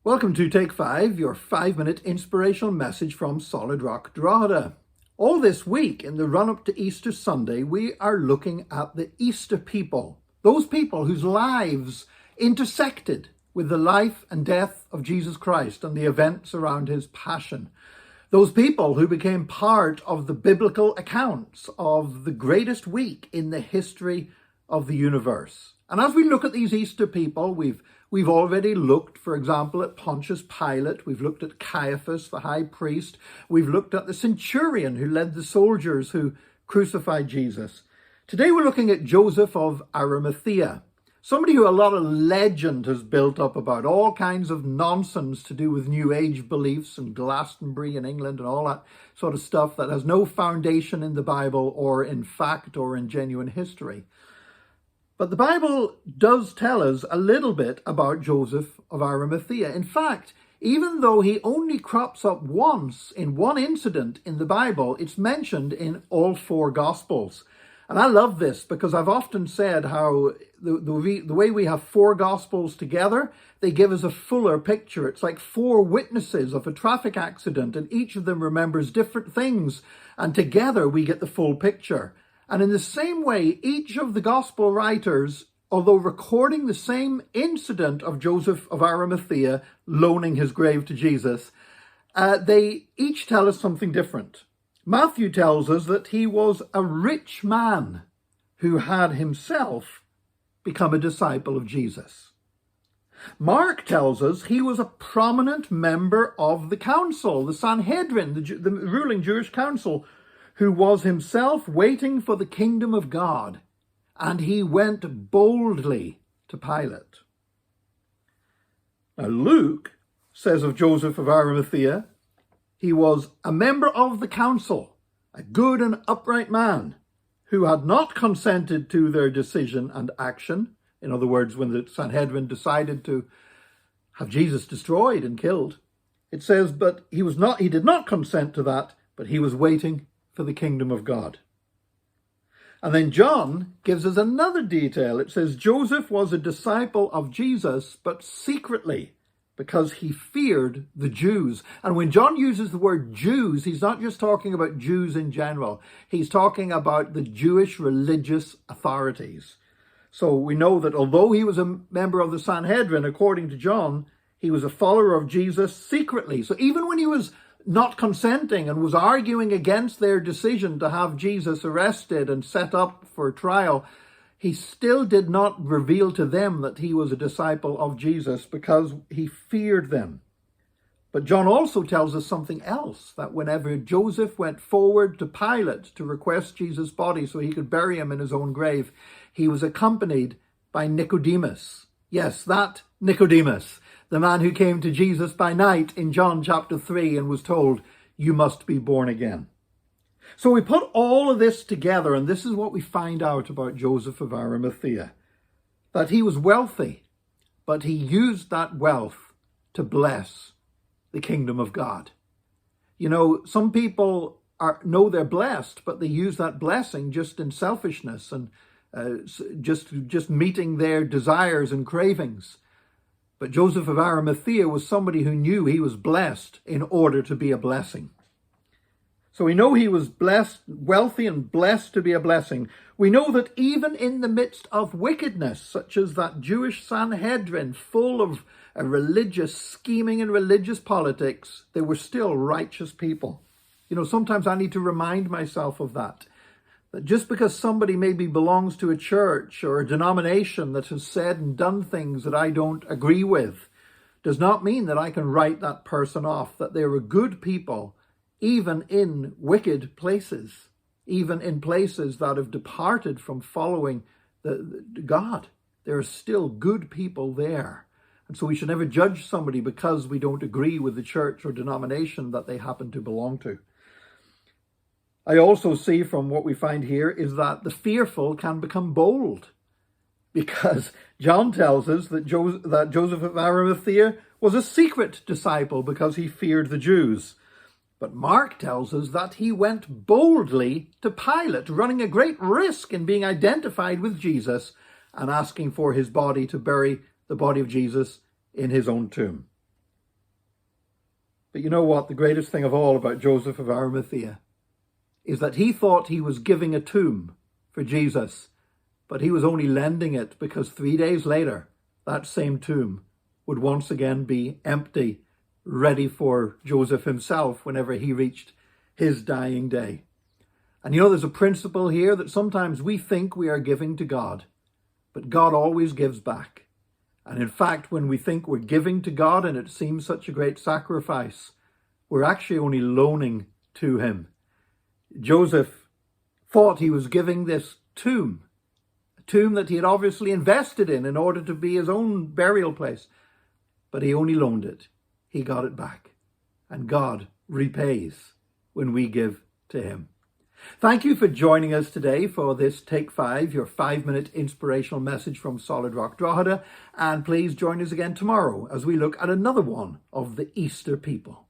Welcome to Take 5, your 5-minute inspirational message from Solid Rock Drogheda. All this week, in the run-up to Easter Sunday, we are looking at the Easter people, those people whose lives intersected with the life and death of Jesus Christ and the events around his passion. Those people who became part of the biblical accounts of the greatest week in the history of the universe. And as we look at these Easter people, we've already looked, for example, at Pontius Pilate. We've looked at Caiaphas, the high priest. We've looked at the centurion who led the soldiers who crucified Jesus. Today we're looking at Joseph of Arimathea, somebody who a lot of legend has built up about, all kinds of nonsense to do with New Age beliefs and Glastonbury in England and all that sort of stuff that has no foundation in the Bible or in fact or in genuine history. But the Bible does tell us a little bit about Joseph of Arimathea. In fact, even though he only crops up once in one incident in the Bible, it's mentioned in all four Gospels. And I love this because I've often said how the way we have four Gospels together, they give us a fuller picture. It's like four witnesses of a traffic accident, and each of them remembers different things, and together we get the full picture. And in the same way, each of the gospel writers, although recording the same incident of Joseph of Arimathea loaning his grave to Jesus, they each tell us something different. Matthew tells us that he was a rich man who had himself become a disciple of Jesus. Mark tells us he was a prominent member of the council, the Sanhedrin, the ruling Jewish council, who was himself waiting for the kingdom of God, and he went boldly to Pilate. Now Luke says of Joseph of Arimathea, he was a member of the council, a good and upright man, who had not consented to their decision and action. In other words, when the Sanhedrin decided to have Jesus destroyed and killed, it says, but he did not consent to that, but he was waiting for the kingdom of God. And then John gives us another detail. It says Joseph was a disciple of Jesus, but secretly, because he feared the Jews. And when John uses the word Jews, he's not just talking about Jews in general. He's talking about the Jewish religious authorities. So we know that although he was a member of the Sanhedrin, according to John, he was a follower of Jesus secretly. So even when he was not consenting and was arguing against their decision to have Jesus arrested and set up for trial, he still did not reveal to them that he was a disciple of Jesus because he feared them. But John also tells us something else, that whenever Joseph went forward to Pilate to request Jesus' body so he could bury him in his own grave, he was accompanied by Nicodemus. Yes, that Nicodemus, the man who came to Jesus by night in John chapter 3 and was told, you must be born again. So we put all of this together, and this is what we find out about Joseph of Arimathea, that he was wealthy, but he used that wealth to bless the kingdom of God. You know, some people know they're blessed, but they use that blessing just in selfishness and just meeting their desires and cravings. But Joseph of Arimathea was somebody who knew he was blessed in order to be a blessing. So we know he was blessed, wealthy and blessed to be a blessing. We know that even in the midst of wickedness, such as that Jewish Sanhedrin full of religious scheming and religious politics, they were still righteous people. You know, sometimes I need to remind myself of that just because somebody maybe belongs to a church or a denomination that has said and done things that I don't agree with, does not mean that I can write that person off, that they're a good people, even in wicked places, even in places that have departed from following the God. There are still good people there. And so we should never judge somebody because we don't agree with the church or denomination that they happen to belong to. I also see from what we find here is that the fearful can become bold, because John tells us that Joseph of Arimathea was a secret disciple because he feared the Jews. But Mark tells us that he went boldly to Pilate, running a great risk in being identified with Jesus and asking for his body to bury the body of Jesus in his own tomb. But you know what? The greatest thing of all about Joseph of Arimathea is that he thought he was giving a tomb for Jesus, but he was only lending it because 3 days later, that same tomb would once again be empty, ready for Joseph himself whenever he reached his dying day. And you know, there's a principle here that sometimes we think we are giving to God, but God always gives back. And in fact, when we think we're giving to God and it seems such a great sacrifice, we're actually only loaning to him. Joseph thought he was giving this tomb, a tomb that he had obviously invested in order to be his own burial place, but he only loaned it. He got it back. And God repays when we give to him. Thank you for joining us today for this Take 5, your 5-minute inspirational message from Solid Rock Drogheda. And please join us again tomorrow as we look at another one of the Easter people.